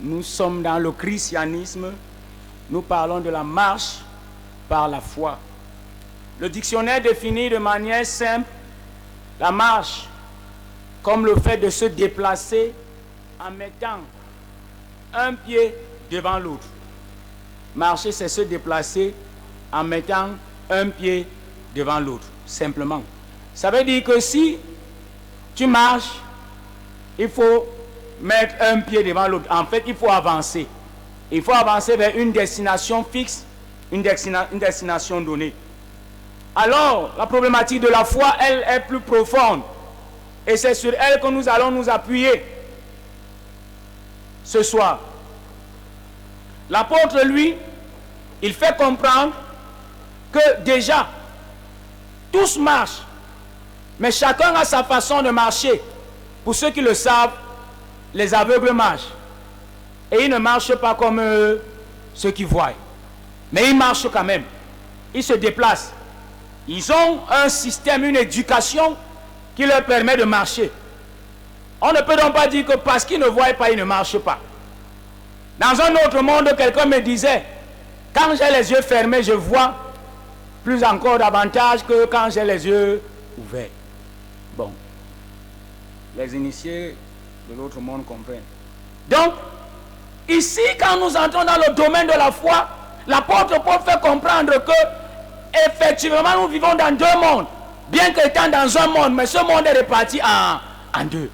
Nous sommes dans le christianisme, nous parlons de la marche par la foi. Le dictionnaire définit de manière simple la marche comme le fait de se déplacer en mettant un pied devant l'autre. Marcher, c'est se déplacer en mettant un pied devant l'autre, simplement. Ça veut dire que si tu marches, il faut mettre un pied devant l'autre. En fait, il faut avancer. Il faut avancer vers une destination fixe, une destination donnée. Alors, la problématique de la foi, elle est plus profonde. Et c'est sur elle que nous allons nous appuyer ce soir. L'apôtre, lui, il fait comprendre que déjà, tous marchent, mais chacun a sa façon de marcher. Pour ceux qui le savent, les aveugles marchent. Et ils ne marchent pas comme ceux qui voient. Mais ils marchent quand même. Ils se déplacent. Ils ont un système, une éducation qui leur permet de marcher. On ne peut donc pas dire que parce qu'ils ne voient pas, ils ne marchent pas. Dans un autre monde, quelqu'un me disait, quand j'ai les yeux fermés, je vois plus encore davantage que quand j'ai les yeux ouverts. Bon. Les initiés de l'autre monde comprennent. Donc, ici, quand nous entrons dans le domaine de la foi, l'apôtre Paul fait comprendre que, effectivement, nous vivons dans deux mondes. Bien qu'étant dans un monde, mais ce monde est réparti en deux.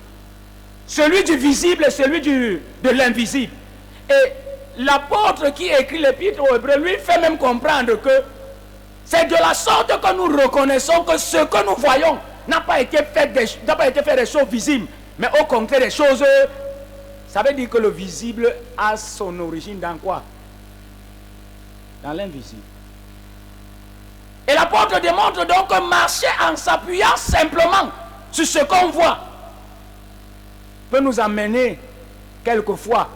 Celui du visible et celui de l'invisible. Et l'apôtre qui écrit l'épître aux Hébreux, lui, fait même comprendre que c'est de la sorte que nous reconnaissons que ce que nous voyons n'a pas été fait des choses visibles, mais au contraire des choses. Ça veut dire que le visible a son origine dans quoi? Dans l'invisible. Et l'apôtre démontre donc que marcher en s'appuyant simplement sur ce qu'on voit peut nous amener quelquefois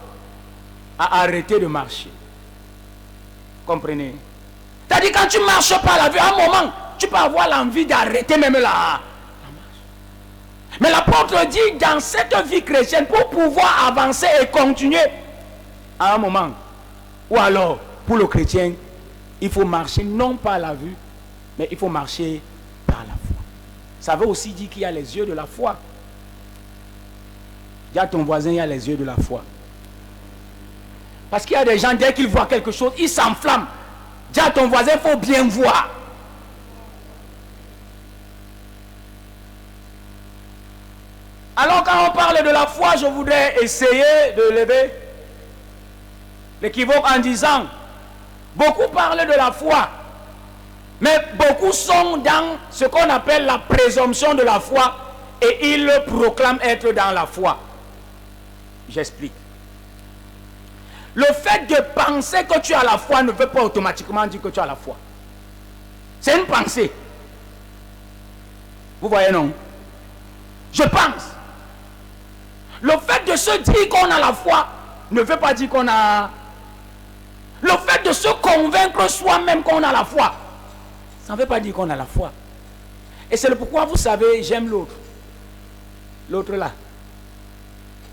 à arrêter de marcher. Comprenez? C'est-à-dire quand tu marches par la vue, à un moment, tu peux avoir l'envie d'arrêter même la marche. Mais l'apôtre dit, dans cette vie chrétienne, pour pouvoir avancer et continuer, à un moment, ou alors, pour le chrétien, il faut marcher non par la vue, mais il faut marcher par la foi. Ça veut aussi dire qu'il y a les yeux de la foi. Il y a ton voisin, il y a les yeux de la foi. Parce qu'il y a des gens, dès qu'ils voient quelque chose, ils s'enflamment. Dis à ton voisin, il faut bien voir. Alors quand on parle de la foi, je voudrais essayer de lever l'équivoque en disant, beaucoup parlent de la foi, mais beaucoup sont dans ce qu'on appelle la présomption de la foi et ils proclament être dans la foi. J'explique. Le fait de penser que tu as la foi ne veut pas automatiquement dire que tu as la foi. C'est une pensée. Vous voyez, non? Je pense. Le fait de se dire qu'on a la foi ne veut pas dire qu'on a... Le fait de se convaincre soi-même qu'on a la foi, ça ne veut pas dire qu'on a la foi. Et c'est le pourquoi, vous savez, j'aime l'autre. L'autre là.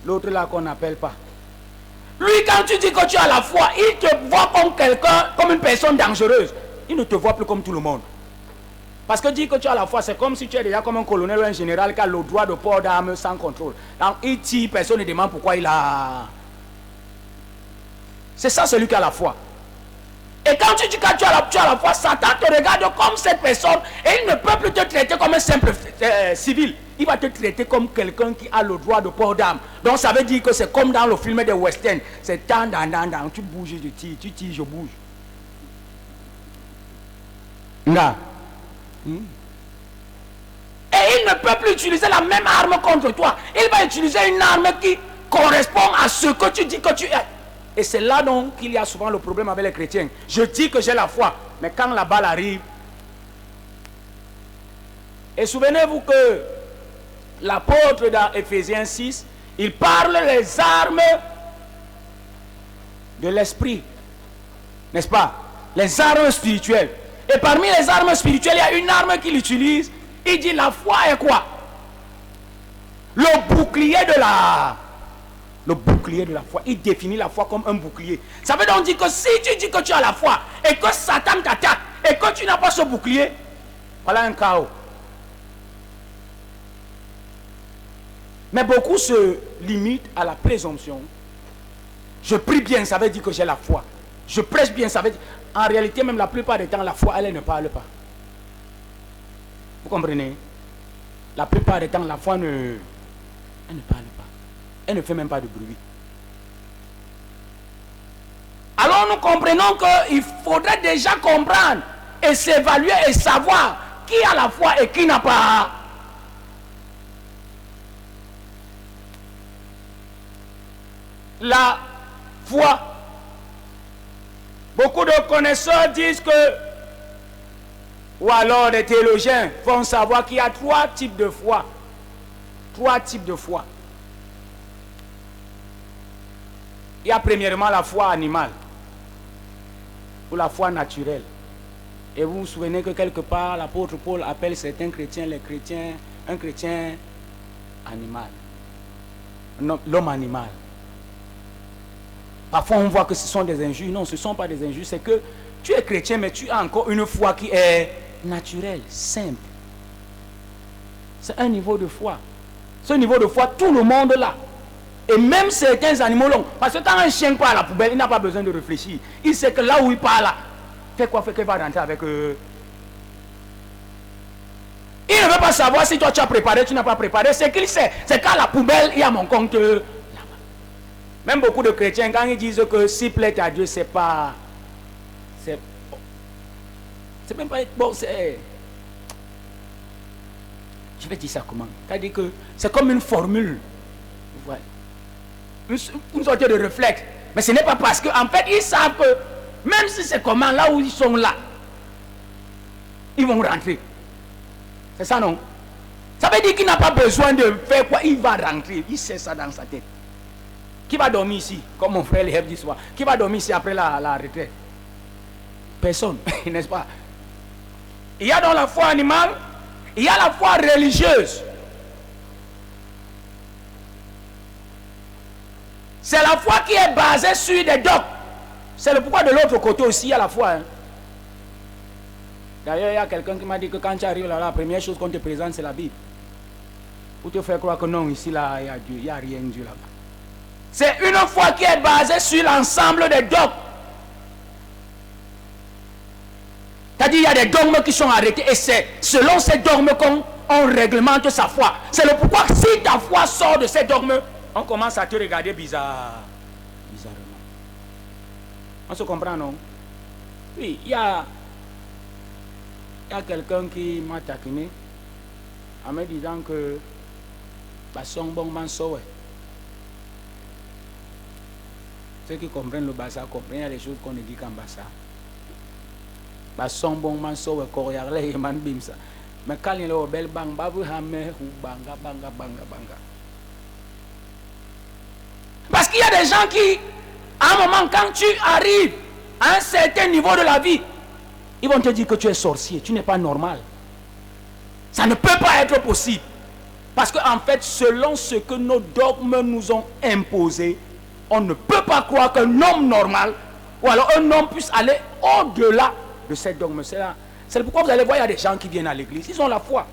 L'autre là qu'on n'appelle pas. Lui, quand tu dis que tu as la foi, il te voit comme quelqu'un, comme une personne dangereuse. Il ne te voit plus comme tout le monde. Parce que dire que tu as la foi, c'est comme si tu es déjà comme un colonel ou un général qui a le droit de port d'armes sans contrôle. Donc il tire, personne ne demande pourquoi il a... C'est ça celui qui a la foi. Et quand tu dis que tu as la foi, Satan te regarde comme cette personne et il ne peut plus te traiter comme un simple civil. Il va te traiter comme quelqu'un qui a le droit de port d'armes. Donc ça veut dire que c'est comme dans le film des westerns. C'est tant, tu bouges, je tire, tu tires, je bouge. Là. Et il ne peut plus utiliser la même arme contre toi. Il va utiliser une arme qui correspond à ce que tu dis que tu es. Et c'est là donc qu'il y a souvent le problème avec les chrétiens. Je dis que j'ai la foi, mais quand la balle arrive... Et souvenez-vous que l'apôtre dans Ephésiens 6, il parle des armes de l'esprit. N'est-ce pas? Les armes spirituelles. Et parmi les armes spirituelles, il y a une arme qu'il utilise. Il dit la foi est quoi? Le bouclier de le bouclier de la foi. Il définit la foi comme un bouclier. Ça veut donc dire que si tu dis que tu as la foi et que Satan t'attaque et que tu n'as pas ce bouclier, voilà un chaos. Mais beaucoup se limitent à la présomption. Je prie bien, ça veut dire que j'ai la foi. Je prêche bien, ça veut dire... En réalité, même la plupart du temps, la foi, elle ne parle pas. Vous comprenez? La plupart du temps, la foi elle ne parle pas. Elle ne fait même pas de bruit. Alors nous comprenons qu'il faudrait déjà comprendre et s'évaluer et savoir qui a la foi et qui n'a pas. La foi. Beaucoup de connaisseurs disent que, ou alors les théologiens font savoir qu'il y a 3 types de foi. 3 types de foi. Il y a premièrement la foi animale, ou la foi naturelle. Et vous vous souvenez que quelque part, l'apôtre Paul appelle certains chrétiens, les chrétiens, un chrétien animal. L'homme animal. Parfois on voit que ce sont des injures. Non, ce ne sont pas des injures. C'est que tu es chrétien, mais tu as encore une foi qui est naturelle, simple. C'est un niveau de foi. Ce niveau de foi, tout le monde l'a. Et même certains animaux l'ont. Parce que quand un chien part à la poubelle, il n'a pas besoin de réfléchir. Il sait que là où il part là, fait quoi, fait qu'il va rentrer avec eux. Il ne veut pas savoir si toi tu as préparé, tu n'as pas préparé. C'est qu'il sait. C'est qu'à la poubelle, il y a mon compte là-bas. Même beaucoup de chrétiens, quand ils disent que s'il plaît à Dieu, c'est pas. C'est même pas. Bon, c'est. Je vais dire ça comment? C'est-à-dire que c'est comme une formule. Voilà. Une sorte de réflexe. Mais ce n'est pas parce qu'en fait, ils savent que même si c'est comment, là où ils sont là, ils vont rentrer. C'est ça, non? Ça veut dire qu'il n'a pas besoin de faire quoi? Il va rentrer. Il sait ça dans sa tête. Qui va dormir ici? Comme mon frère Léheb dit soir. Qui va dormir ici après la retraite? Personne, n'est-ce pas? Il y a dans la foi animale, il y a la foi religieuse. C'est la foi qui est basée sur des dogmes. C'est le pourquoi de l'autre côté aussi il y a la foi. Hein. D'ailleurs, il y a quelqu'un qui m'a dit que quand tu arrives là, la première chose qu'on te présente, c'est la Bible. Pour te faire croire que non, ici, là, il y a Dieu, il n'y a rien de Dieu là-bas. C'est une foi qui est basée sur l'ensemble des dogmes. C'est-à-dire, il y a des dogmes qui sont arrêtés et c'est selon ces dogmes qu'on réglemente sa foi. C'est le pourquoi, si ta foi sort de ces dogmes, on commence à te regarder bizarrement. On se comprend, non? Oui, il y a quelqu'un qui m'a taquiné en me disant que son bon manso. Ceux qui comprennent le bassa comprennent, il y a des choses qu'on ne dit qu'en bassa. Son bon manso est corrière et man bimsa. Mais quand il est au bel bang, babu hamé ou banga. Parce qu'il y a des gens qui, à un moment, quand tu arrives à un certain niveau de la vie, ils vont te dire que tu es sorcier, tu n'es pas normal. Ça ne peut pas être possible. Parce qu'en fait, selon ce que nos dogmes nous ont imposé, on ne peut pas croire qu'un homme normal, ou alors un homme puisse aller au-delà de ces dogmes. C'est pourquoi vous allez voir, il y a des gens qui viennent à l'église, ils ont la foi.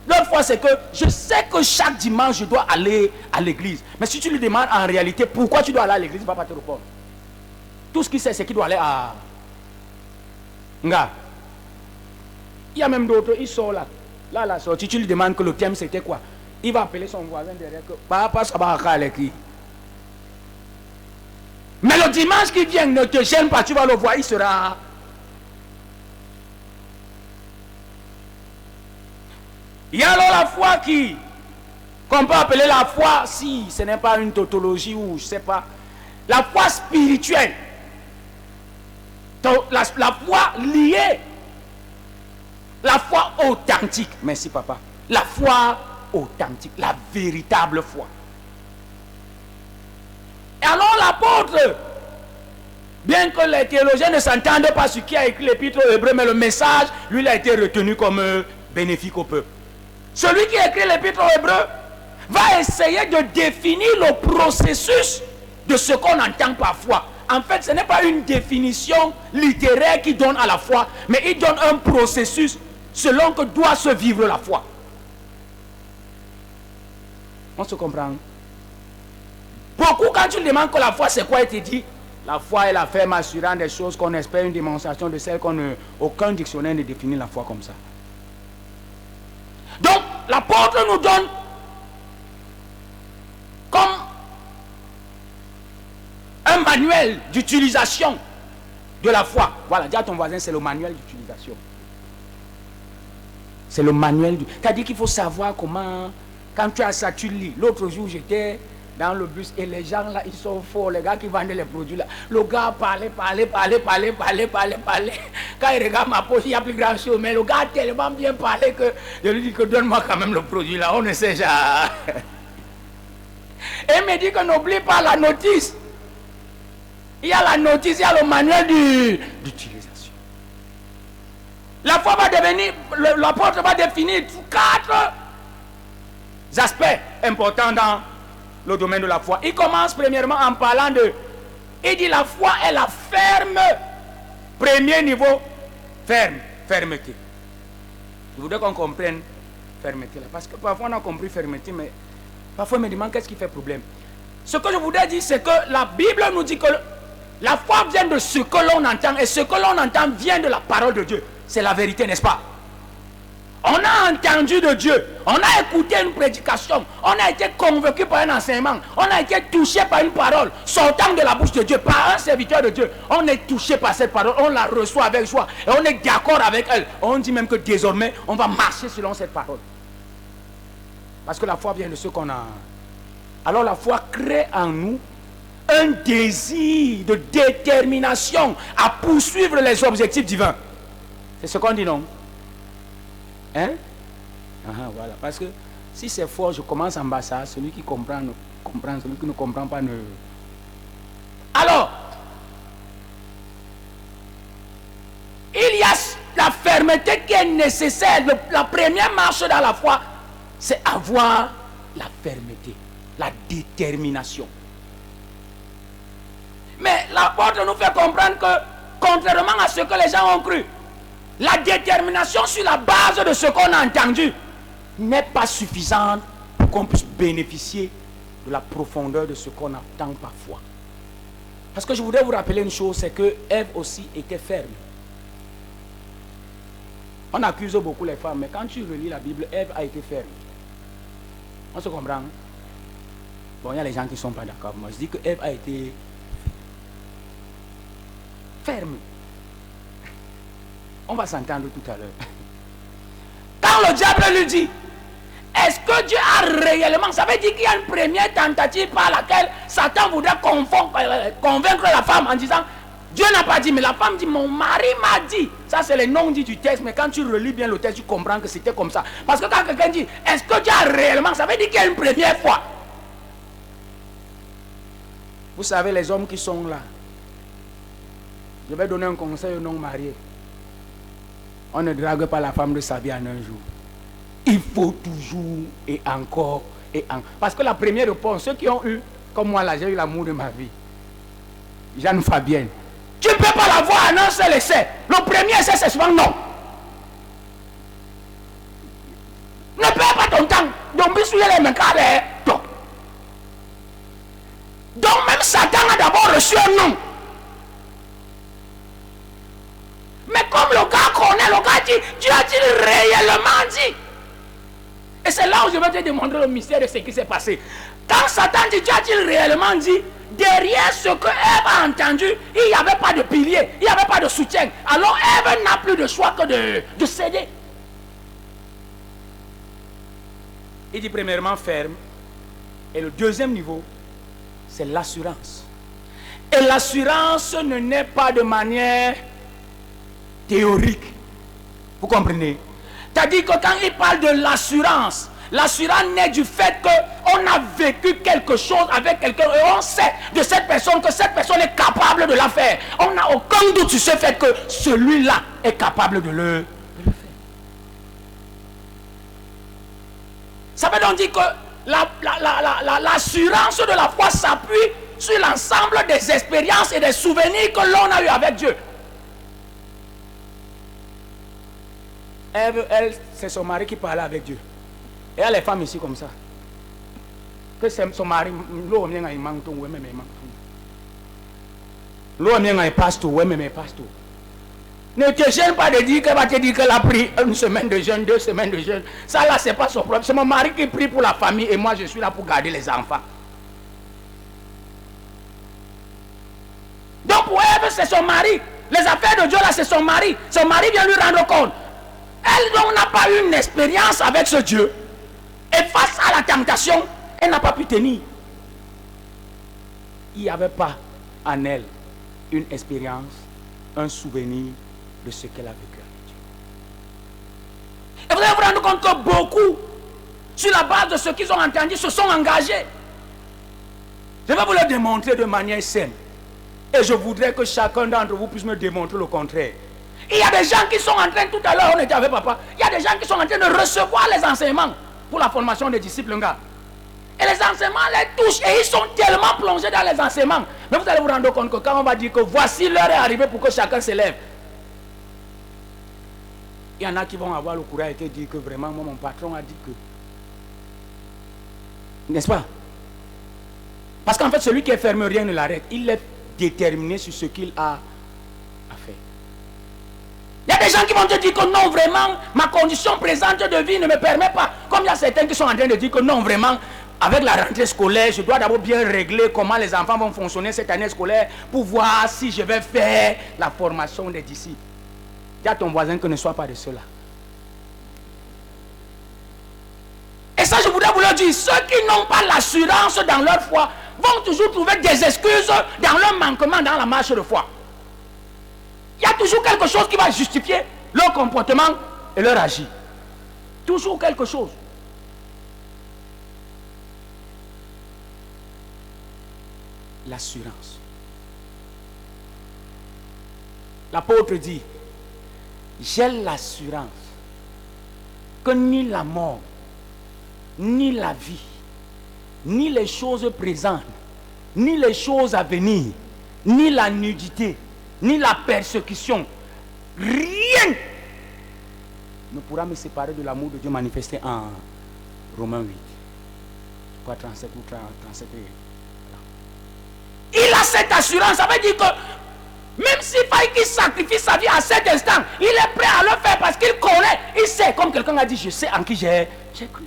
Leur foi, c'est que je sais que chaque dimanche, je dois aller à l'église. Mais si tu lui demandes en réalité pourquoi tu dois aller à l'église, il ne va pas te répondre. Tout ce qu'il sait, c'est qu'il doit aller à Nga. Il y a même d'autres, ils sont là. Là, la sortie, tu lui demandes que le thème c'était quoi. Il va appeler son voisin derrière que papa, ça va aller qui. Mais le dimanche qui vient, ne te gêne pas, tu vas le voir, il sera. Il y a alors la foi qu'on peut appeler la foi, si ce n'est pas une tautologie ou je ne sais pas, la foi spirituelle. La foi liée. La foi authentique. Merci papa. La foi authentique, la véritable foi. Et alors l'apôtre, bien que les théologiens ne s'entendent pas sur qui a écrit l'épître aux Hébreux, mais le message, lui, il a été retenu comme bénéfique au peuple. Celui qui a écrit l'épître aux Hébreux va essayer de définir le processus de ce qu'on entend par foi. En fait, ce n'est pas une définition littéraire qui donne à la foi, mais il donne un processus selon que doit se vivre la foi. On se comprend? Beaucoup, quand tu demandes que la foi, c'est quoi, il te dit, la foi est la ferme assurance des choses qu'on espère, une démonstration de celles qu'on ne... Aucun dictionnaire ne définit la foi comme ça. Donc, l'apôtre nous donne comme un manuel d'utilisation de la foi. Voilà, dis à ton voisin, c'est le manuel d'utilisation. C'est le manuel du... C'est-à-dire qu'il faut savoir comment... Quand tu as ça, tu lis. L'autre jour, j'étais dans le bus et les gens là, ils sont forts. Les gars qui vendaient les produits là. Le gars parlait. Quand il regarde ma poche, il n'y a plus grand chose. Mais le gars a tellement bien parlé que je lui dis que donne-moi quand même le produit là. On ne sait jamais. Et il me dit que n'oublie pas la notice. Il y a la notice, il y a le manuel d'utilisation. La foi va devenir, l'apôtre va définir 4 aspects importants dans le domaine de la foi. Il commence premièrement en parlant de... Il dit la foi est la ferme. Premier niveau, fermeté. Je voudrais qu'on comprenne fermeté là. Parce que parfois on a compris fermeté, mais parfois on me demande qu'est-ce qui fait problème. Ce que je voudrais dire, c'est que la Bible nous dit que la foi vient de ce que l'on entend. Et ce que l'on entend vient de la parole de Dieu. C'est la vérité, n'est-ce pas? On a entendu de Dieu, on a écouté une prédication, on a été convaincu par un enseignement, on a été touché par une parole sortant de la bouche de Dieu, par un serviteur de Dieu. On est touché par cette parole, on la reçoit avec joie et on est d'accord avec elle. On dit même que désormais, on va marcher selon cette parole. Parce que la foi vient de ce qu'on a. Alors la foi crée en nous un désir de détermination à poursuivre les objectifs divins. C'est ce qu'on dit, non? Hein? Voilà. Parce que si c'est fort, je commence en bas ça. Celui qui comprend, comprend. Celui qui ne comprend pas, ne... Alors, il y a la fermeté qui est nécessaire. La première marche dans la foi, c'est avoir la fermeté, la détermination. Mais l'apôtre nous fait comprendre que, contrairement à ce que les gens ont cru, la détermination sur la base de ce qu'on a entendu n'est pas suffisante pour qu'on puisse bénéficier de la profondeur de ce qu'on entend parfois. Parce que je voudrais vous rappeler une chose, c'est que Ève aussi était ferme. On accuse beaucoup les femmes, mais quand tu relis la Bible, Ève a été ferme. On se comprend? Bon, il y a les gens qui ne sont pas d'accord. Moi, je dis que Ève a été ferme. On va s'entendre tout à l'heure. Quand le diable lui dit, est-ce que Dieu a réellement... Ça veut dire qu'il y a une première tentative par laquelle Satan voudrait convaincre la femme en disant, Dieu n'a pas dit, mais la femme dit, mon mari m'a dit. Ça c'est le non-dit du texte, mais quand tu relis bien le texte, tu comprends que c'était comme ça. Parce que quand quelqu'un dit, est-ce que Dieu a réellement... Ça veut dire qu'il y a une première fois. Vous savez, les hommes qui sont là, je vais donner un conseil aux non-mariés. On ne drague pas la femme de sa vie en un jour. Il faut toujours et encore et encore. Parce que la première réponse, ceux qui ont eu, comme moi là, j'ai eu l'amour de ma vie. Jeanne Fabienne. Tu ne peux pas la voir en un seul essai. Le premier essai, c'est souvent non. Ne perds pas ton temps. Donc, même Satan a d'abord reçu un nom. Mais comme le gars connaît, le gars dit, Dieu a-t-il réellement dit? Et c'est là où je vais te démontrer le mystère de ce qui s'est passé. Quand Satan dit, Dieu a-t-il réellement dit? Derrière ce que Ève a entendu, il n'y avait pas de pilier, il n'y avait pas de soutien. Alors Ève n'a plus de choix que de céder. Il dit premièrement ferme. Et le deuxième niveau, c'est l'assurance. Et l'assurance ne naît pas de manière théorique. Vous comprenez? C'est-à-dire que quand il parle de l'assurance, l'assurance naît du fait qu'on a vécu quelque chose avec quelqu'un et on sait de cette personne que cette personne est capable de la faire. On n'a aucun doute sur ce fait que celui-là est capable de le faire. Ça veut donc dire que l'assurance de la foi s'appuie sur l'ensemble des expériences et des souvenirs que l'on a eu avec Dieu. Elle c'est son mari qui parlait avec Dieu. Et il y a les femmes ici comme ça. Que c'est son mari, l'eau vient à manque, ouais, mais manque. L'eau vient à pasteur, ouais, mais pasteur. Ne te gêne pas de dire qu'elle va te dire qu'elle a pris une semaine de jeûne, 2 semaines de jeûne. Ça là, c'est pas son problème. C'est mon mari qui prie pour la famille et moi je suis là pour garder les enfants. Donc pour elle, c'est son mari. Les affaires de Dieu là, c'est son mari. Son mari vient lui rendre compte. Elle donc n'a pas eu une expérience avec ce Dieu. Et face à la tentation, elle n'a pas pu tenir. Il n'y avait pas en elle une expérience, un souvenir de ce qu'elle a vécu avec Dieu. Et vous allez vous rendre compte que beaucoup, sur la base de ce qu'ils ont entendu, se sont engagés. Je vais vous le démontrer de manière simple. Et je voudrais que chacun d'entre vous puisse me démontrer le contraire. Il y a des gens qui sont en train, tout à l'heure on était avec papa, il y a des gens qui sont en train de recevoir les enseignements pour la formation des disciples. Et les enseignements les touchent et ils sont tellement plongés dans les enseignements. Mais vous allez vous rendre compte que quand on va dire que voici l'heure est arrivée pour que chacun s'élève, il y en a qui vont avoir le courage de dire que vraiment, moi, mon patron a dit que. N'est-ce pas? Parce qu'en fait, celui qui est fermé, rien ne l'arrête. Il est déterminé sur ce qu'il a à faire. Il y a des gens qui vont te dire que non, vraiment, ma condition présente de vie ne me permet pas. Comme il y a certains qui sont en train de dire que non, vraiment, avec la rentrée scolaire, je dois d'abord bien régler comment les enfants vont fonctionner cette année scolaire pour voir si je vais faire la formation des disciples. Dis à ton voisin que ne soit pas de cela. Et ça, je voudrais vous le dire, ceux qui n'ont pas l'assurance dans leur foi vont toujours trouver des excuses dans leur manquement dans la marche de foi. Il y a toujours quelque chose qui va justifier leur comportement et leur agir. Toujours quelque chose. L'assurance. L'apôtre dit, j'ai l'assurance que ni la mort, ni la vie, ni les choses présentes, ni les choses à venir, ni la nudité, ni la persécution, rien ne pourra me séparer de l'amour de Dieu manifesté en Romains 8. Je crois 37 ou 37. Il a cette assurance, ça veut dire que même s'il faille qu'il sacrifie sa vie à cet instant, il est prêt à le faire parce qu'il connaît, il sait, comme quelqu'un a dit, je sais en qui j'ai cru.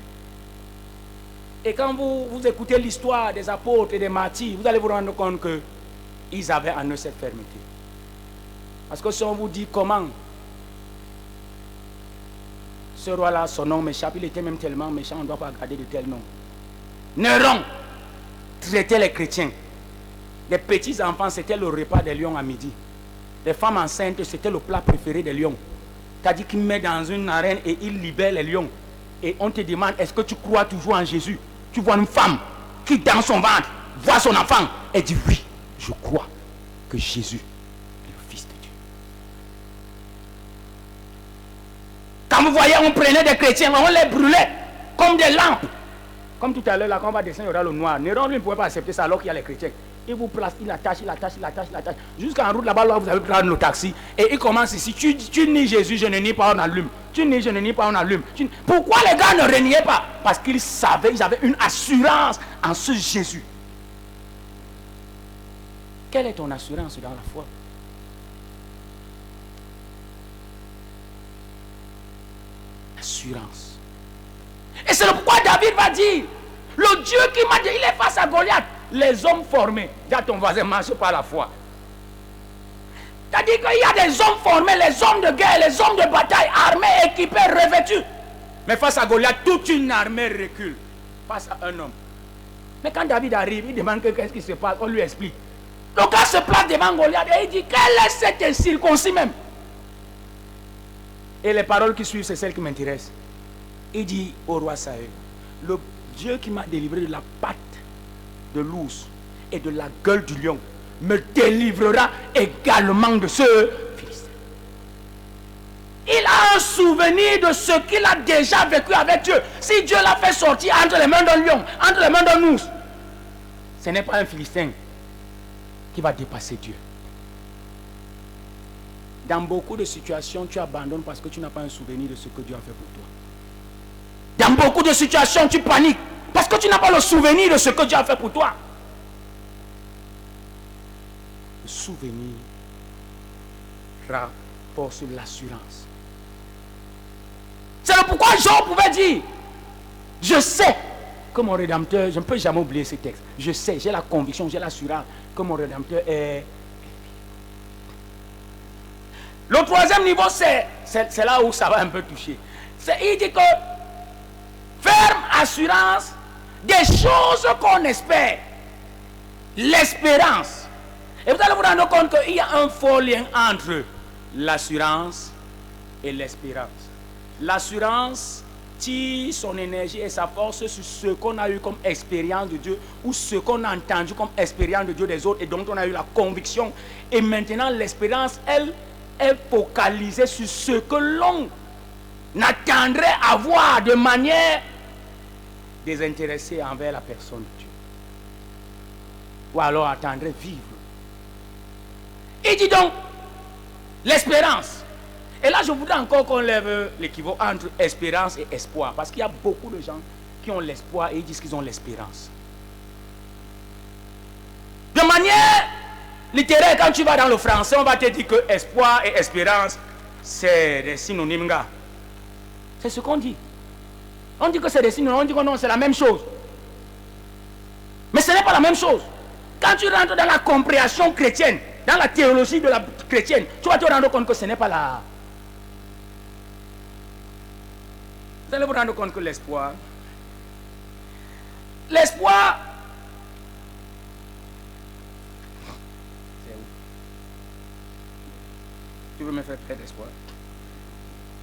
Et quand vous écoutez l'histoire des apôtres et des martyrs, vous allez vous rendre compte qu'ils avaient en eux cette fermeté. Parce que si on vous dit comment ce roi-là, son nom m'échappe, il était même tellement méchant, on ne doit pas garder de tel nom. Néron traitait les chrétiens. Les petits enfants, c'était le repas des lions à midi. Les femmes enceintes, c'était le plat préféré des lions. C'est-à-dire qu'il met dans une arène et il libère les lions. Et on te demande, est-ce que tu crois toujours en Jésus? Tu vois une femme qui, dans son ventre, voit son enfant. Elle dit, oui, je crois que Jésus est le Fils de Dieu. Quand vous voyez, on prenait des chrétiens, on les brûlait comme des lampes. Comme tout à l'heure, là, quand on va descendre, il y aura le noir. Néron, lui, ne pouvait pas accepter ça alors qu'il y a les chrétiens. Il vous place, il attache. Jusqu'en route là-bas, là, vous avez prendre le taxi. Et il commence ici. Tu nies Jésus, je ne nie pas, on allume. Tu nies, je ne nie pas, on allume. Pourquoi les gars ne reniaient pas? Parce qu'ils savaient, ils avaient une assurance en ce Jésus. Quelle est ton assurance dans la foi? Assurance. Et c'est pourquoi David va dire, le Dieu qui m'a dit, il est face à Goliath. Les hommes formés, dis à ton voisin, marche par la foi. C'est-à-dire qu'il y a des hommes formés, les hommes de guerre, les hommes de bataille, armés, équipés, revêtus. Mais face à Goliath, toute une armée recule. Face à un homme. Mais quand David arrive, il demande qu'est-ce qui se passe, on lui explique. Le gars se place devant Goliath et il dit, quel est cet incirconcis même? Et les paroles qui suivent, c'est celles qui m'intéressent. Il dit au roi Saül, le Dieu qui m'a délivré de la patte de l'ours et de la gueule du lion me délivrera également de ce Philistin. Il a un souvenir de ce qu'il a déjà vécu avec Dieu. Si Dieu l'a fait sortir entre les mains d'un lion, entre les mains d'un ours, ce n'est pas un Philistin qui va dépasser Dieu. Dans beaucoup de situations, tu abandonnes parce que tu n'as pas un souvenir de ce que Dieu a fait pour toi. Dans beaucoup de situations, tu paniques parce que tu n'as pas le souvenir de ce que Dieu a fait pour toi. Le souvenir rapport sur l'assurance. C'est pourquoi Jean pouvait dire, je sais que mon Rédempteur, je ne peux jamais oublier ce texte, je sais, j'ai la conviction, j'ai l'assurance que mon Rédempteur est... Le troisième niveau, c'est là où ça va un peu toucher. Il dit que ferme assurance des choses qu'on espère. L'espérance. Et vous allez vous rendre compte qu'il y a un fort lien entre l'assurance et l'espérance. L'assurance tire son énergie et sa force sur ce qu'on a eu comme expérience de Dieu ou ce qu'on a entendu comme expérience de Dieu des autres et dont on a eu la conviction. Et maintenant, l'espérance, elle est focalisée sur ce que l'on attendrait avoir de manière désintéressée envers la personne de Dieu. Ou alors attendrait vivre. Il dit donc l'espérance. Et là, je voudrais encore qu'on lève l'équivalent entre espérance et espoir. Parce qu'il y a beaucoup de gens qui ont l'espoir et ils disent qu'ils ont l'espérance. De manière littéraire, quand tu vas dans le français, on va te dire que espoir et espérance, c'est des synonymes, gars. C'est ce qu'on dit. On dit que c'est des synonymes, on dit que non, c'est la même chose. Mais ce n'est pas la même chose. Quand tu rentres dans la compréhension chrétienne, dans la théologie de la chrétienne, tu vas te rendre compte que ce n'est pas la... Vous allez vous rendre compte que l'espoir, c'est où? Tu veux me faire perdre l'espoir?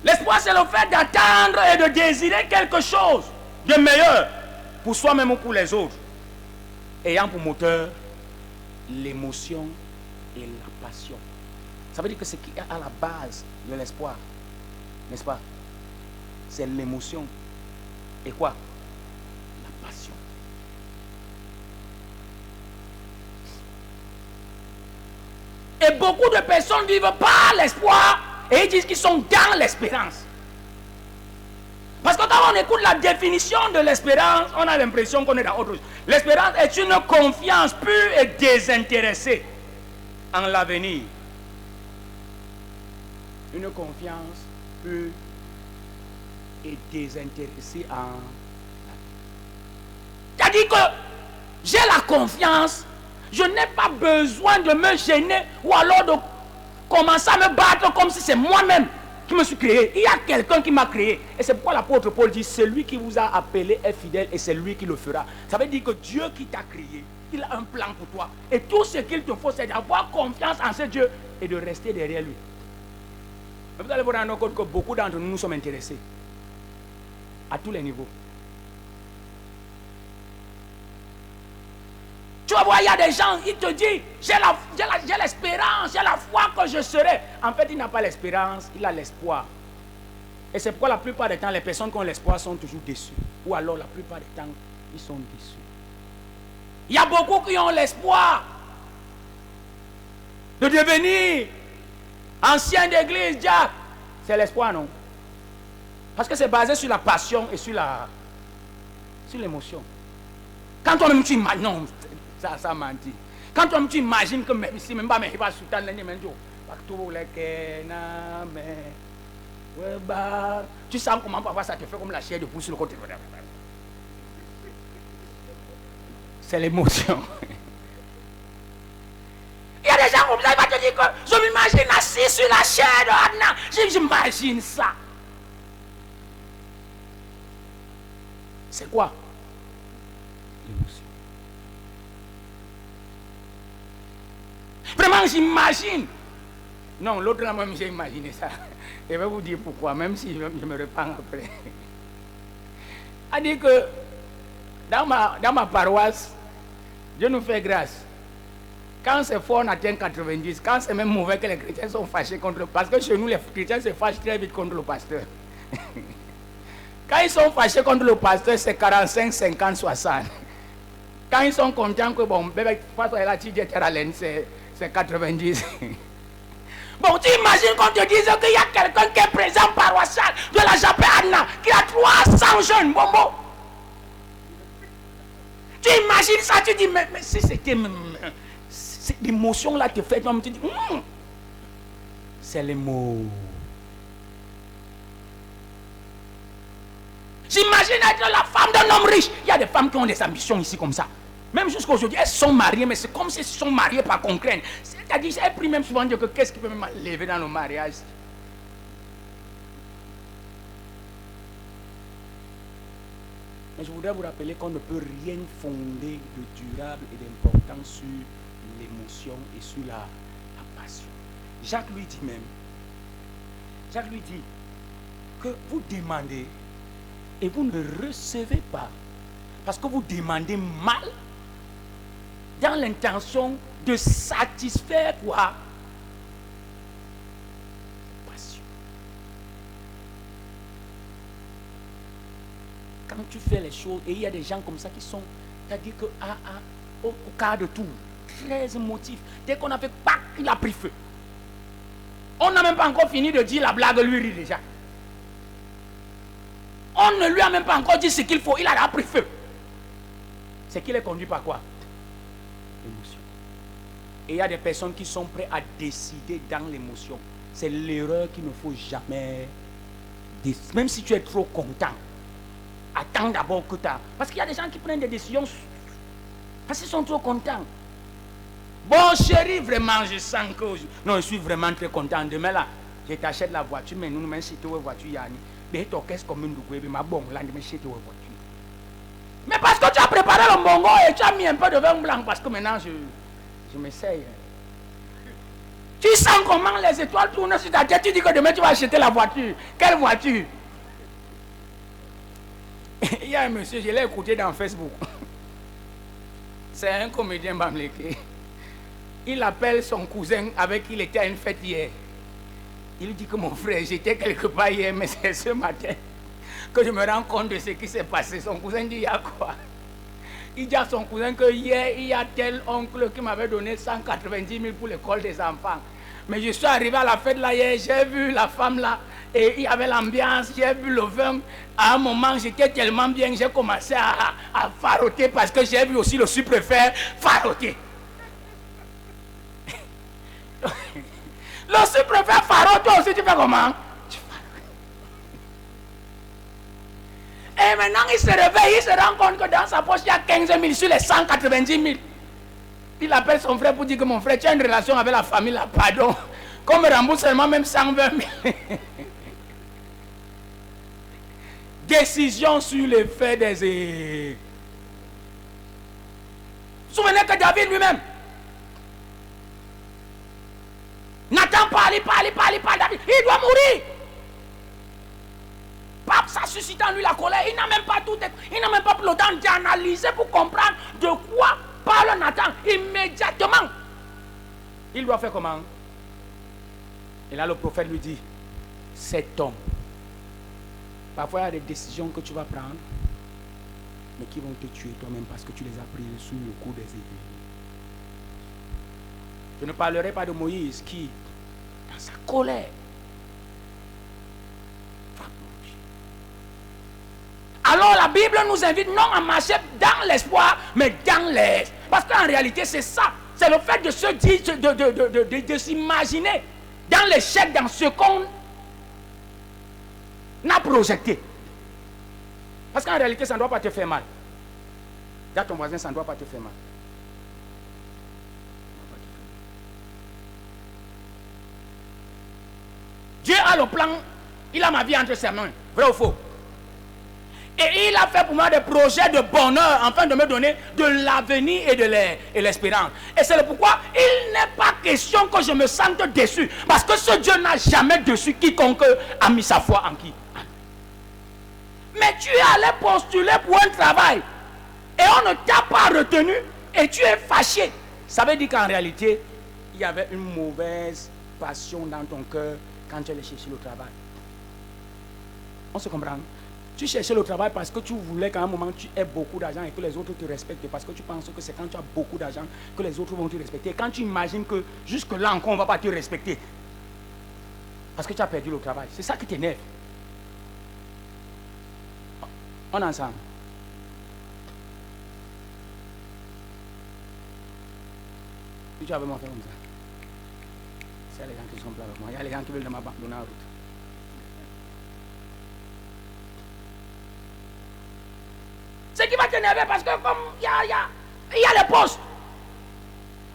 L'espoir, c'est le fait d'attendre et de désirer quelque chose de meilleur pour soi-même ou pour les autres, ayant pour moteur l'émotion et la passion. Ça veut dire que ce qui est à la base de l'espoir, n'est-ce pas? C'est l'émotion et quoi? La passion. Et beaucoup de personnes vivent par l'espoir et ils disent qu'ils sont dans l'espérance. Parce que quand on écoute la définition de l'espérance, on a l'impression qu'on est dans autre chose. L'espérance est une confiance pure et désintéressée en l'avenir. Une confiance pure et désintéressée en l'avenir. C'est-à-dire que j'ai la confiance, je n'ai pas besoin de me gêner ou alors de commencer à me battre comme si c'est moi-même qui me suis créé. Il y a quelqu'un qui m'a créé. Et c'est pourquoi l'apôtre Paul dit, celui qui vous a appelé est fidèle et c'est lui qui le fera. Ça veut dire que Dieu qui t'a créé, il a un plan pour toi. Et tout ce qu'il te faut, c'est d'avoir confiance en ce Dieu et de rester derrière lui. Mais vous allez vous rendre compte que beaucoup d'entre nous sommes intéressés à tous les niveaux. Tu vas voir, il y a des gens, ils te disent, j'ai l'espérance, j'ai la foi que je serai. En fait, il n'a pas l'espérance, il a l'espoir. Et c'est pourquoi la plupart des temps, les personnes qui ont l'espoir sont toujours déçues. Ou alors, la plupart des temps, ils sont déçus. Il y a beaucoup qui ont l'espoir de devenir ancien d'église, diacre. C'est l'espoir, non? Parce que c'est basé sur la passion et sur l'émotion. Quand toi-même tu imagines, non, ça mentit. Quand toi-même tu imagines que même si même pas mais il va soutenir l'année même jour, tu sens comment parfois ça te fait comme la chair de pouce sur le côté. C'est l'émotion. Il y a des gens comme ça, ils vont te dire que je m'imagine assis sur la chair de Adnan. J'imagine ça. C'est quoi? L'émotion. Vraiment, j'imagine. Non, l'autre là, même j'ai imaginé ça. Je vais vous dire pourquoi, même si je me repens après. A dit que dans ma paroisse, Dieu nous fait grâce. Quand c'est fort, on atteint 90. Quand c'est même mauvais que les chrétiens sont fâchés contre le pasteur. Parce que chez nous, les chrétiens se fâchent très vite contre le pasteur. Quand ils sont fâchés contre le pasteur, c'est 45, 50, 60. Quand ils sont contents que bon, bébé, c'est 90. Bon, tu imagines qu'on te dise qu'il y a quelqu'un qui est présent paroissial de la Japé Anna, qui a 300 jeunes, bon. Tu imagines ça, tu dis, mais si c'était... Cette émotion-là te fait, tu dis, c'est les mots. J'imagine être la femme d'un homme riche. Il y a des femmes qui ont des ambitions ici comme ça. Même jusqu'à aujourd'hui, elles sont mariées, mais c'est comme si elles sont mariées par contrainte. C'est-à-dire, elles prient même souvent dire que qu'est-ce qui peut me lever dans le mariage. Mais je voudrais vous rappeler qu'on ne peut rien fonder de durable et d'important sur l'émotion et sur la passion. Jacques lui dit que vous demandez et vous ne recevez pas parce que vous demandez mal dans l'intention de satisfaire quoi? Passion. Quand tu fais les choses et il y a des gens comme ça qui sont, c'est-à-dire que au quart de tour, très émotif. Dès qu'on a fait pac, il a pris feu. On n'a même pas encore fini de dire la blague, lui rit déjà. On ne lui a même pas encore dit ce qu'il faut, il a pris feu. C'est qu'il est conduit par quoi? L'émotion. Et il y a des personnes qui sont prêtes à décider dans l'émotion. C'est l'erreur qu'il ne faut jamais décider. Même si tu es trop content, attends d'abord que tu as. Parce qu'il y a des gens qui prennent des décisions parce qu'ils sont trop contents. Bon chérie, vraiment je sens que... Non, je suis vraiment très content. Demain là, je t'achète la voiture, mais nous nous mettons chez voiture Yanni. Mais tu as comme une double, mais bon, là, je chez voiture. Mais parce que tu as préparé le bongo et tu as mis un peu de vin blanc, parce que maintenant je m'essaye. Tu sens comment les étoiles tournent sur ta tête, tu dis que demain tu vas acheter la voiture. Quelle voiture? Il y a un monsieur, je l'ai écouté dans Facebook. C'est un comédien bamléké. Il appelle son cousin avec qui il était à une fête hier. Il lui dit que mon frère, j'étais quelque part hier, mais c'est ce matin que je me rends compte de ce qui s'est passé. Son cousin dit, il y a quoi? Il dit à son cousin que hier, il y a tel oncle qui m'avait donné 190 000 pour l'école des enfants. Mais je suis arrivé à la fête là hier, j'ai vu la femme là, et il y avait l'ambiance, j'ai vu le vin. À un moment, j'étais tellement bien que j'ai commencé à faroter parce que j'ai vu aussi le sous-préfet faroter. Le sous-préfet farote, toi aussi tu fais comment? Et maintenant il se réveille, il se rend compte que dans sa poche il y a 15 000 sur les 190 000. Il appelle son frère pour dire que mon frère, tu as une relation avec la famille là, pardon. Qu'on me rembourse seulement même 120 000. Décision sur le fait des... Souvenez que David lui-même, Nathan parle, David, il doit mourir. Pape, ça suscite en lui la colère. Il n'a même pas tout, il n'a même pas le temps d'analyser pour comprendre de quoi parle Nathan. Immédiatement, il doit faire comment? Et là, le prophète lui dit, cet homme. Parfois, il y a des décisions que tu vas prendre, mais qui vont te tuer toi-même parce que tu les as prises sous le coup des épées. Je ne parlerai pas de Moïse qui, dans sa colère, frappe mon Dieu. Alors la Bible nous invite non à marcher dans l'espoir, mais dans l'air. Parce qu'en réalité, c'est ça. C'est le fait de se dire, de s'imaginer dans l'échec, dans ce qu'on a projeté. Parce qu'en réalité, ça ne doit pas te faire mal. Dis à ton voisin, ça ne doit pas te faire mal. Dieu a le plan, il a ma vie entre ses mains, vrai ou faux? Et il a fait pour moi des projets de bonheur, afin de me donner de l'avenir et de l'espérance. Et c'est pourquoi il n'est pas question que je me sente déçu. Parce que ce Dieu n'a jamais déçu quiconque a mis sa foi en qui. Mais tu es allé postuler pour un travail et on ne t'a pas retenu et tu es fâché. Ça veut dire qu'en réalité, il y avait une mauvaise passion dans ton cœur quand tu allais chercher le travail. On se comprend? Tu cherchais le travail parce que tu voulais qu'à un moment tu aies beaucoup d'argent et que les autres te respectent. Parce que tu penses que c'est quand tu as beaucoup d'argent que les autres vont te respecter. Et quand tu imagines que jusque-là encore on ne va pas te respecter. Parce que tu as perdu le travail. C'est ça qui t'énerve. On est ensemble. Si tu avais monté comme ça. C'est les gens qui sont là avec moi. Il y a les gens qui veulent de ma banque donner en route. Ce qui va t'énerver parce que comme il y a les postes.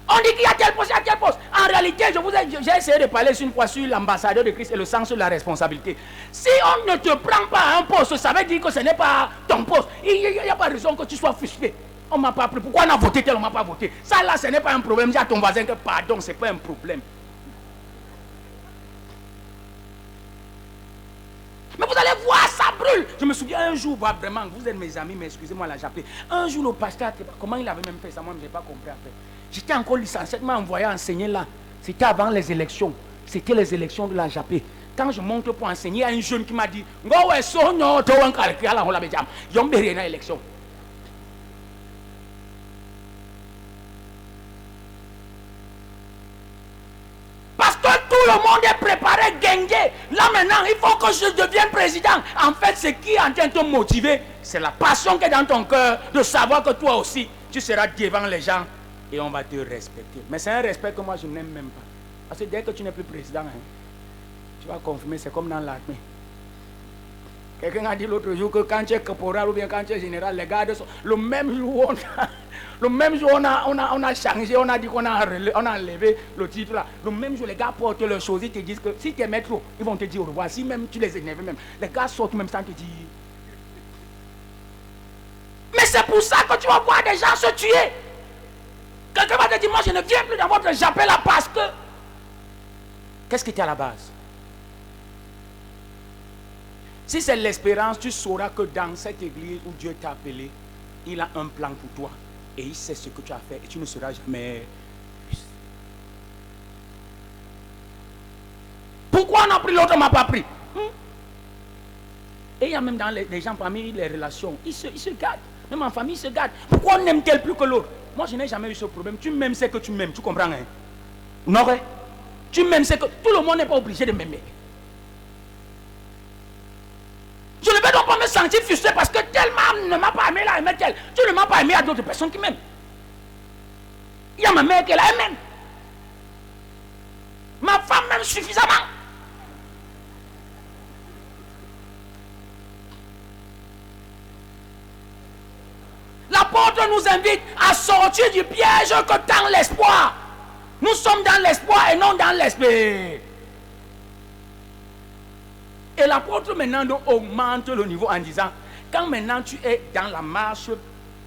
On dit qu'il y a tel poste, il y a tel poste. En réalité, j'ai essayé de parler une fois sur l'ambassadeur de Christ et le sens de la responsabilité. Si on ne te prend pas à un poste, ça veut dire que ce n'est pas ton poste. Il n'y a pas raison que tu sois frustré. On ne m'a pas pris. Pourquoi on a voté tel, on ne m'a pas voté? Ça là, ce n'est pas un problème. Dis à ton voisin que pardon, ce n'est pas un problème. Mais vous allez voir, ça brûle. Je me souviens un jour, vraiment, vous êtes mes amis, mais excusez-moi la j'appelle. Un jour, le pasteur, comment il avait même fait ça, moi, je n'ai pas compris après. J'étais encore licencié, m'a envoyé enseigner là. C'était avant les élections. C'était les élections de la Japé. Quand je monte pour enseigner, il y a un jeune qui m'a dit élection. Parce que tout le monde est préparé, gagné. Là maintenant, il faut que je devienne président. En fait, ce qui est en train de te motiver, c'est la passion qui est dans ton cœur de savoir que toi aussi, tu seras devant les gens et on va te respecter. Mais c'est un respect que moi je n'aime même pas. Parce que dès que tu n'es plus président, tu vas confirmer, c'est comme dans l'armée. Quelqu'un a dit l'autre jour que quand tu es caporal ou bien quand tu es général, les gardes sont... Le même jour, on a changé, on a dit qu'on a enlevé le titre là. Le même jour, les gars portent leurs choses, ils te disent que si tu es maître, ils vont te dire au revoir. Si même tu les énerves même, les gars sortent même sans te dire. Mais c'est pour ça que tu vas voir des gens se tuer. Quelqu'un va te dire, moi je ne viens plus dans votre Japé là parce que... Qu'est-ce qui était à la base? Si c'est l'espérance, tu sauras que dans cette église où Dieu t'a appelé, il a un plan pour toi. Et il sait ce que tu as fait et tu ne seras jamais... Pourquoi on a pris l'autre, on ne m'a pas pris? Et il y a même dans les gens parmi les relations, ils se gâtent. Même en famille, ils se gâtent. Pourquoi on aime-t-elle plus que l'autre? Moi, je n'ai jamais eu ce problème. Tu m'aimes, c'est que tu m'aimes. Tu comprends, hein? Non, ouais? Tu m'aimes, c'est que tout le monde n'est pas obligé de m'aimer. Je ne vais donc pas me sentir frustré parce que tellement ne m'a pas aimé, là, aimé tel. Tu ne m'as pas aimé à d'autres personnes qui m'aiment. Il y a ma mère qui est là, elle m'aime. Ma femme m'aime suffisamment. L'apôtre nous invite à sortir du piège que tend l'espoir. Nous sommes dans l'espoir et non dans l'esprit. Et l'apôtre maintenant augmente le niveau en disant, quand maintenant tu es dans la marche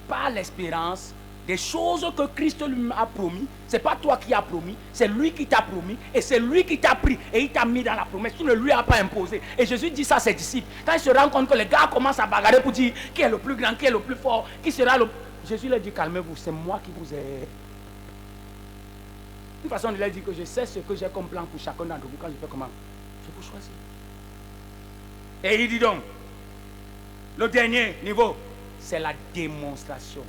par l'espérance, des choses que Christ lui a promis, c'est pas toi qui as promis, c'est lui qui t'a promis et c'est lui qui t'a pris et il t'a mis dans la promesse. Tu ne lui as pas imposé. Et Jésus dit ça à ses disciples. Quand il se rend compte que les gars commencent à bagarrer pour dire qui est le plus grand, qui est le plus fort, qui sera le... Jésus leur dit calmez-vous, c'est moi qui vous ai... Une façon de leur dire que je sais ce que j'ai comme plan pour chacun d'entre vous. Quand je fais comment? Je vous choisis. Et il dit donc, le dernier niveau, c'est la démonstration.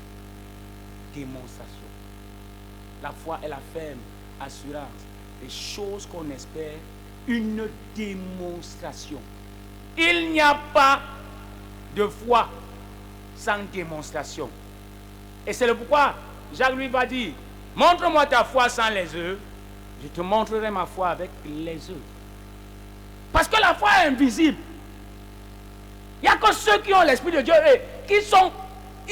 Démonstration. La foi est la ferme assurance des choses qu'on espère, une démonstration. Il n'y a pas de foi sans démonstration. Et c'est le pourquoi Jacques lui va dire, montre-moi ta foi sans les œuvres, je te montrerai ma foi avec les œuvres. Parce que la foi est invisible. Il n'y a que ceux qui ont l'Esprit de Dieu et qui sont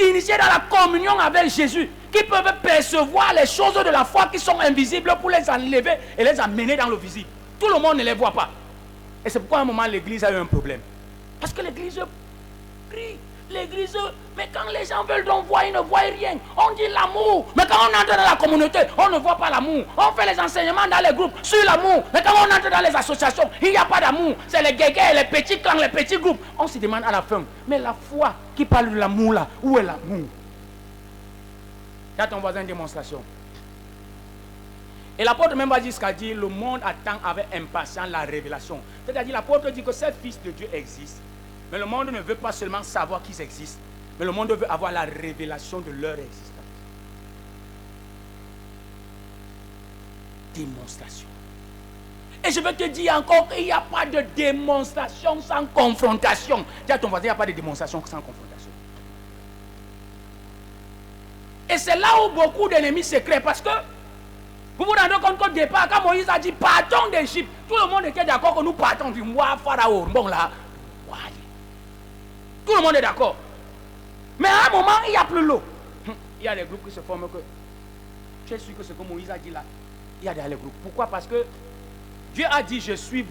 initiés dans la communion avec Jésus, qui peuvent percevoir les choses de la foi qui sont invisibles pour les enlever et les amener dans le visible. Tout le monde ne les voit pas. Et c'est pourquoi à un moment l'église a eu un problème. Parce que l'église prie. L'église, mais quand les gens veulent donc voir, ils ne voient rien. On dit l'amour, mais quand on entre dans la communauté, on ne voit pas l'amour. On fait les enseignements dans les groupes sur l'amour, mais quand on entre dans les associations, il n'y a pas d'amour. C'est les guégués, les petits clans, les petits groupes. On se demande à la fin, mais la foi qui parle de l'amour là, où est l'amour? Là, ton voisin démonstration. Et l'apôtre même va jusqu'à dire, le monde attend avec impatience la révélation. C'est-à-dire, l'apôtre dit que ces fils de Dieu existent. Mais le monde ne veut pas seulement savoir qu'ils existent, mais le monde veut avoir la révélation de leur existence. Démonstration. Et je veux te dire encore qu'il n'y a pas de démonstration sans confrontation. Dis à ton voisin, il n'y a pas de démonstration sans confrontation. Et c'est là où beaucoup d'ennemis se créent. Parce que vous vous rendez compte qu'au départ, quand Moïse a dit partons d'Égypte, tout le monde était d'accord que nous partons du roi Pharaon. Bon là, tout le monde est d'accord. Mais à un moment, il n'y a plus l'eau. Il y a des groupes qui se forment que. Tu es sûr que ce que Moïse a dit là, il y a des groupes. Pourquoi? Parce que Dieu a dit, je serai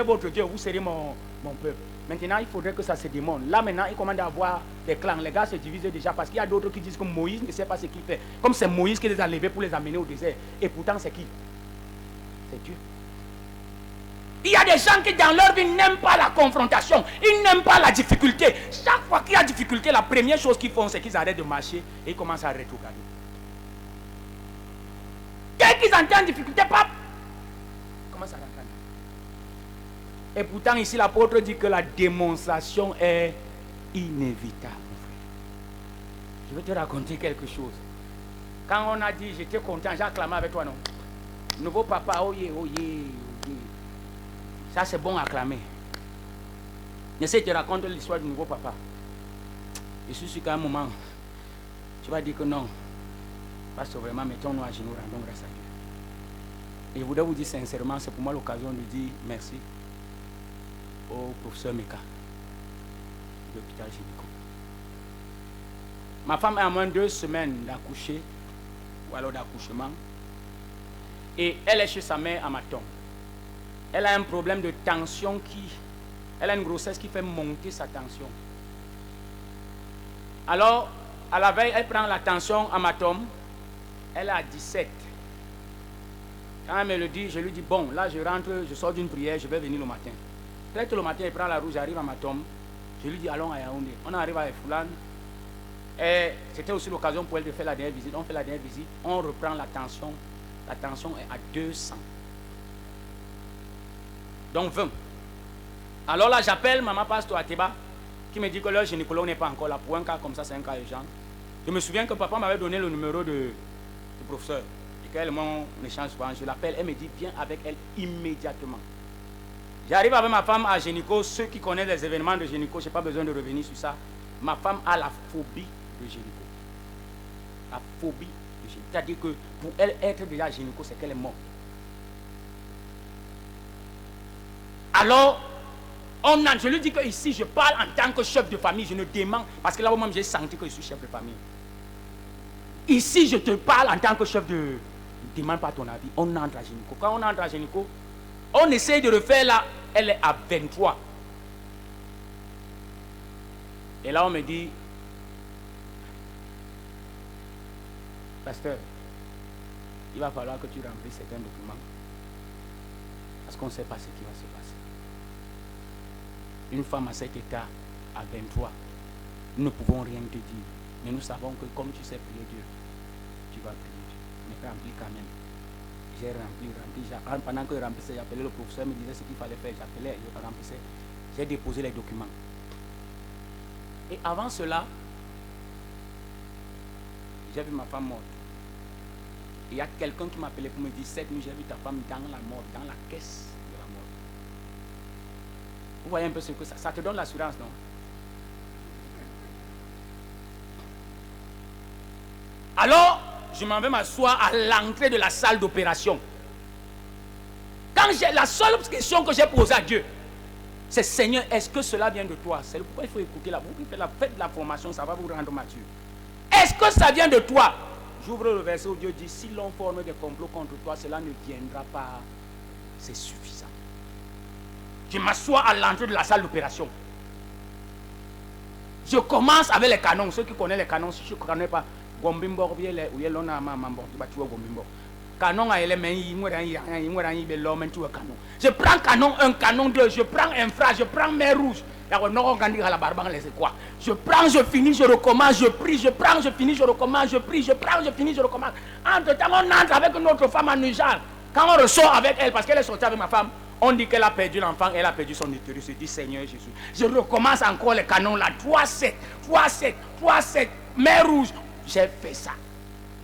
votre Dieu, vous serez mon peuple. Maintenant, il faudrait que ça se démontre. Là, maintenant, il commande à avoir des clans. Les gars se divisent déjà parce qu'il y a d'autres qui disent que Moïse ne sait pas ce qu'il fait. Comme c'est Moïse qui les a levés pour les amener au désert. Et pourtant, c'est qui? C'est Dieu. Il y a des gens qui, dans leur vie, n'aiment pas la confrontation. Ils n'aiment pas la difficulté. Chaque fois qu'il y a difficulté, la première chose qu'ils font, c'est qu'ils arrêtent de marcher et ils commencent à rétrograder. Dès qu'ils entendent difficulté, pape, commence à l'entendre. Et pourtant, ici, l'apôtre dit que la démonstration est inévitable. Je vais te raconter quelque chose. Quand on a dit, j'étais content, j'ai acclamé avec toi, non? Nouveau papa, oh yeah, oh yeah, oh yeah. Ça, c'est bon à acclamer. J'essaie de te raconter l'histoire du nouveau papa. Je suis sûr qu'à un moment, tu vas dire que non. Parce que vraiment, mettons-nous à genoux, rendons grâce à Dieu. Et je voudrais vous dire sincèrement, c'est pour moi l'occasion de dire merci au professeur Meka de l'hôpital gynéco. Ma femme a moins de 2 semaines d'accoucher, ou alors d'accouchement, et elle est chez sa mère à Maton. Elle a un problème de tension elle a une grossesse qui fait monter sa tension. Alors, à la veille, elle prend la tension à Maton, elle a 17. Quand elle me le dit, je lui dis, bon, là je rentre, je sors d'une prière, je vais venir le matin. Très tôt le matin, elle prend la route, j'arrive à Matom. Je lui dis, allons à Yaoundé. On arrive à Foulane. Et c'était aussi l'occasion pour elle de faire la dernière visite. On fait la dernière visite, on reprend la tension. La tension est à 200. Donc 20. Alors là, j'appelle maman pasteur Ateba, qui me dit que leur gynécologue n'est pas encore là. Pour un cas comme ça, c'est un cas urgent. Je me souviens que papa m'avait donné le numéro du professeur. Et qu'elle m'en échange souvent. Je l'appelle, elle me dit, viens avec elle immédiatement. J'arrive avec ma femme à Génico. Ceux qui connaissent les événements de Génico, je n'ai pas besoin de revenir sur ça. Ma femme a la phobie de Génico. La phobie de Génico. C'est-à-dire que pour elle, être déjà à Génico, c'est qu'elle est morte. Alors, je lui dis que ici, je parle en tant que chef de famille. Je ne demande, parce que là, moi-même, j'ai senti que je suis chef de famille. Ici, je te parle en tant que chef de... Ne demande pas ton avis. On entre à Génico. Quand on entre à Génico, on essaie de refaire là, elle est à 23. Et là, on me dit, pasteur, il va falloir que tu remplisses certains documents. Parce qu'on ne sait pas ce qui va se passer. Une femme à cet état, à 23, nous ne pouvons rien te dire. Mais nous savons que comme tu sais prier Dieu, tu vas prier Dieu. Mais remplis quand même. J'ai rempli. Pendant que je remplissais, j'appelais le professeur, me disait ce qu'il fallait faire. J'appelais, je remplissais. J'ai déposé les documents. Et avant cela, j'ai vu ma femme morte. Et il y a quelqu'un qui m'appelait pour me dire, cette nuit, j'ai vu ta femme dans la mort, dans la caisse de la mort. Vous voyez un peu ce que ça te donne l'assurance, non? Alors, je m'en vais m'asseoir à l'entrée de la salle d'opération. Quand la seule question que j'ai posée à Dieu, c'est Seigneur, est-ce que cela vient de toi? C'est pourquoi il faut écouter la boucle, faites la formation, ça va vous rendre mature. Est-ce que ça vient de toi? J'ouvre le verset où Dieu dit, si l'on forme des complots contre toi, cela ne viendra pas. C'est suffisant. Je m'assois à l'entrée de la salle d'opération. Je commence avec les canons. Ceux qui connaissent les canons, si je ne connais pas, canon a je prends canon 1, canon 2, je prends infra, je prends mer rouge, Je prends, je finis, je recommence, je prie, je prends, je finis, je recommence, je prie, je prends, je finis, je recommence. Entre-temps, on entre avec une autre femme en Niger. Quand on ressort avec elle, parce qu'elle est sortie avec ma femme, on dit qu'elle a perdu l'enfant, elle a perdu son utérus. Je dis Seigneur Jésus. Je recommence encore les canons là. 3-7, 3-7, 3-7, mer rouge. J'ai fait ça.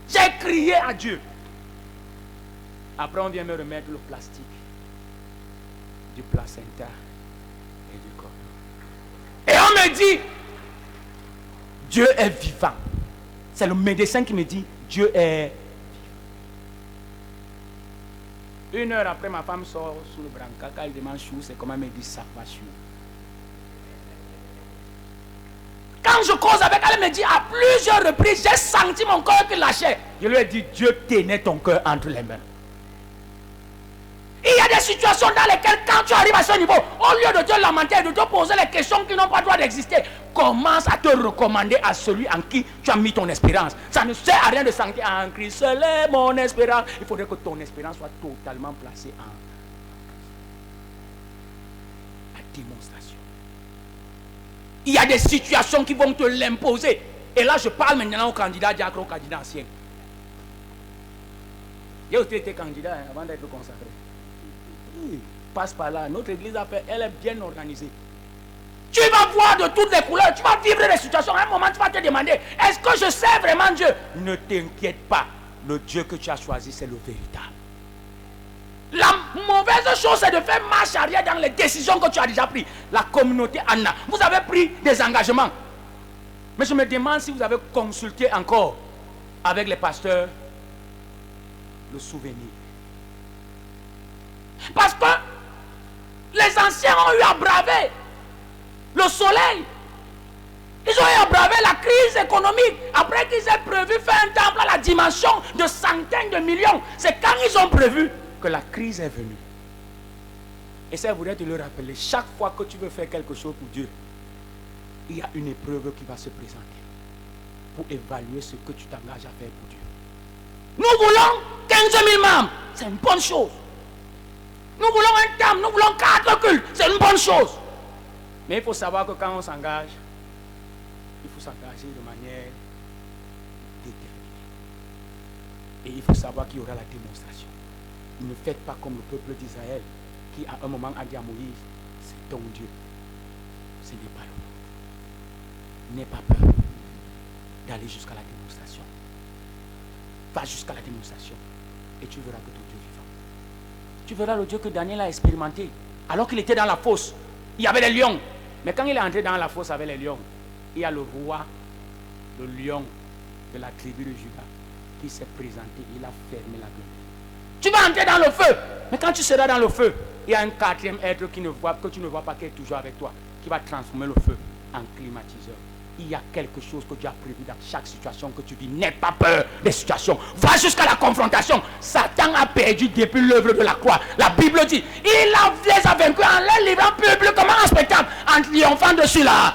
J'ai crié à Dieu. Après, on vient me remettre le plastique du placenta et du corps. Et on me dit, Dieu est vivant. C'est le médecin qui me dit, Dieu est vivant. 1 heure après, ma femme sort sous le brancard. Quand elle demande chou, c'est comment elle me dit ça va chou. Quand je cause avec elle, elle me dit à plusieurs reprises, j'ai senti mon cœur qui lâchait. Je lui ai dit, Dieu tenait ton cœur entre les mains. Il y a des situations dans lesquelles, quand tu arrives à ce niveau, au lieu de te lamenter et de te poser les questions qui n'ont pas le droit d'exister, commence à te recommander à celui en qui tu as mis ton espérance. Ça ne sert à rien de sentir en Christ, seul est mon espérance. Il faudrait que ton espérance soit totalement placée en la démonstration. Il y a des situations qui vont te l'imposer. Et là, je parle maintenant au candidat diacre, au candidat ancien. J'ai aussi été candidat avant d'être consacré. Passe par là. Notre église elle est bien organisée. Tu vas voir de toutes les couleurs, tu vas vivre des situations. À un moment, tu vas te demander, est-ce que je sais vraiment Dieu? Ne t'inquiète pas. Le Dieu que tu as choisi, c'est le véritable. La mauvaise chose, c'est de faire marche arrière dans les décisions que tu as déjà prises. La communauté Anna, vous avez pris des engagements. Mais je me demande si vous avez consulté encore avec les pasteurs le souvenir. Parce que les anciens ont eu à braver le soleil. Ils ont eu à braver la crise économique. Après qu'ils aient prévu faire un temple à la dimension de centaines de millions. C'est quand ils ont prévu que la crise est venue. Et ça, je voudrais te le rappeler. Chaque fois que tu veux faire quelque chose pour Dieu, il y a une épreuve qui va se présenter pour évaluer ce que tu t'engages à faire pour Dieu. Nous voulons 15 000 membres. C'est une bonne chose. Nous voulons un temple, nous voulons 4 cultes. C'est une bonne chose. Mais il faut savoir que quand on s'engage, il faut s'engager de manière déterminée. Et il faut savoir qu'il y aura la démonstration. Ne faites pas comme le peuple d'Israël qui à un moment a dit à Moïse, c'est ton Dieu. Ce n'est pas le vôtre. N'aie pas peur d'aller jusqu'à la démonstration. Va jusqu'à la démonstration et tu verras que ton Dieu est vivant. Tu verras le Dieu que Daniel a expérimenté. Alors qu'il était dans la fosse, il y avait les lions. Mais quand il est entré dans la fosse avec les lions, il y a le roi, le lion de la tribu de Juda qui s'est présenté. Il a fermé la gueule. Tu vas entrer dans le feu. Mais quand tu seras dans le feu, il y a un 4e être que tu ne vois pas, qui est toujours avec toi, qui va transformer le feu en climatiseur. Il y a quelque chose que Dieu a prévu dans chaque situation que tu dis. N'aie pas peur des situations. Va jusqu'à la confrontation. Satan a perdu depuis l'œuvre de la croix. La Bible dit, il les a vaincus en les livrant publiquement en spectacle, en triomphant dessus là.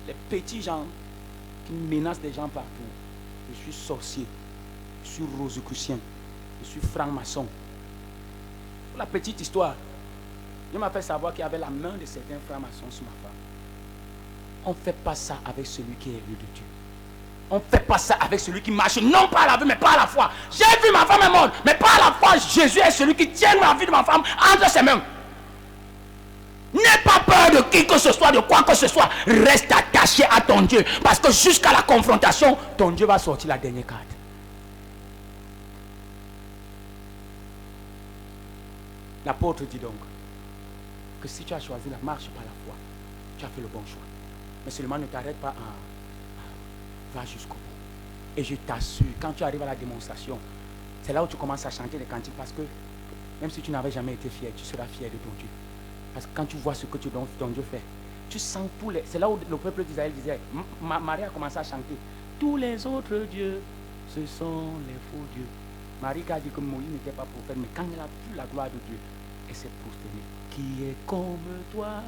Les petits gens qui menacent des gens partout. Je suis sorcier. Je suis rosicrucien. Je suis franc-maçon. La petite histoire. Dieu m'a fait savoir qu'il y avait la main de certains francs-maçons sur ma femme. On ne fait pas ça avec celui qui est élu de Dieu. On ne fait pas ça avec celui qui marche, non pas à la vue, mais pas à la foi. J'ai vu ma femme est morte, mais pas à la foi. Jésus est celui qui tient la vie de ma femme entre ses mains. N'aie pas peur de qui que ce soit, de quoi que ce soit. Reste attaché à ton Dieu. Parce que jusqu'à la confrontation, ton Dieu va sortir la dernière carte. L'apôtre dit donc que si tu as choisi la marche par la foi, tu as fait le bon choix. Mais seulement ne t'arrête pas va jusqu'au bout. Et je t'assure, quand tu arrives à la démonstration, c'est là où tu commences à chanter les cantiques, parce que même si tu n'avais jamais été fier, tu seras fier de ton Dieu. Parce que quand tu vois ce que ton Dieu fait, tu sens tous les... C'est là où le peuple d'Israël disait, Marie a commencé à chanter, tous les autres dieux, ce sont les faux dieux. Marie a dit que Moïse n'était pas prophète, mais quand elle a vu la gloire de Dieu, elle s'est prosternée. Qui est comme toi?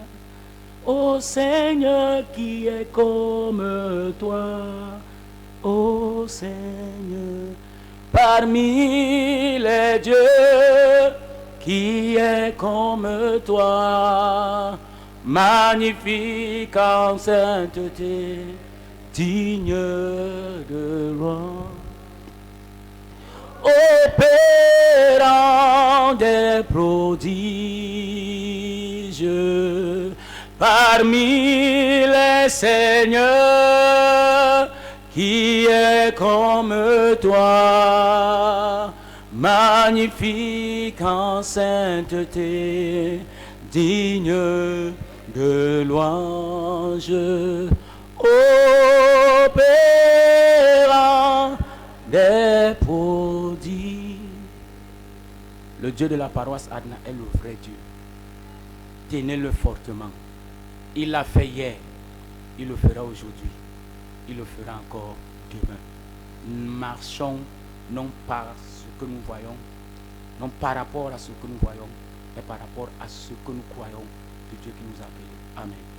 Ô Seigneur, qui est comme toi, ô Seigneur, parmi les dieux, qui est comme toi, magnifique en sainteté, digne de louange. Opérant des prodiges parmi les seigneurs, qui est comme toi, magnifique en sainteté, digne de louange, opérant des prodiges. Le Dieu de la paroisse Adna est le vrai Dieu. Tenez-le fortement. Il l'a fait hier, il le fera aujourd'hui, il le fera encore demain. Marchons non par ce que nous voyons, non par rapport à ce que nous voyons, mais par rapport à ce que nous croyons de Dieu qui nous a appelés. Amen.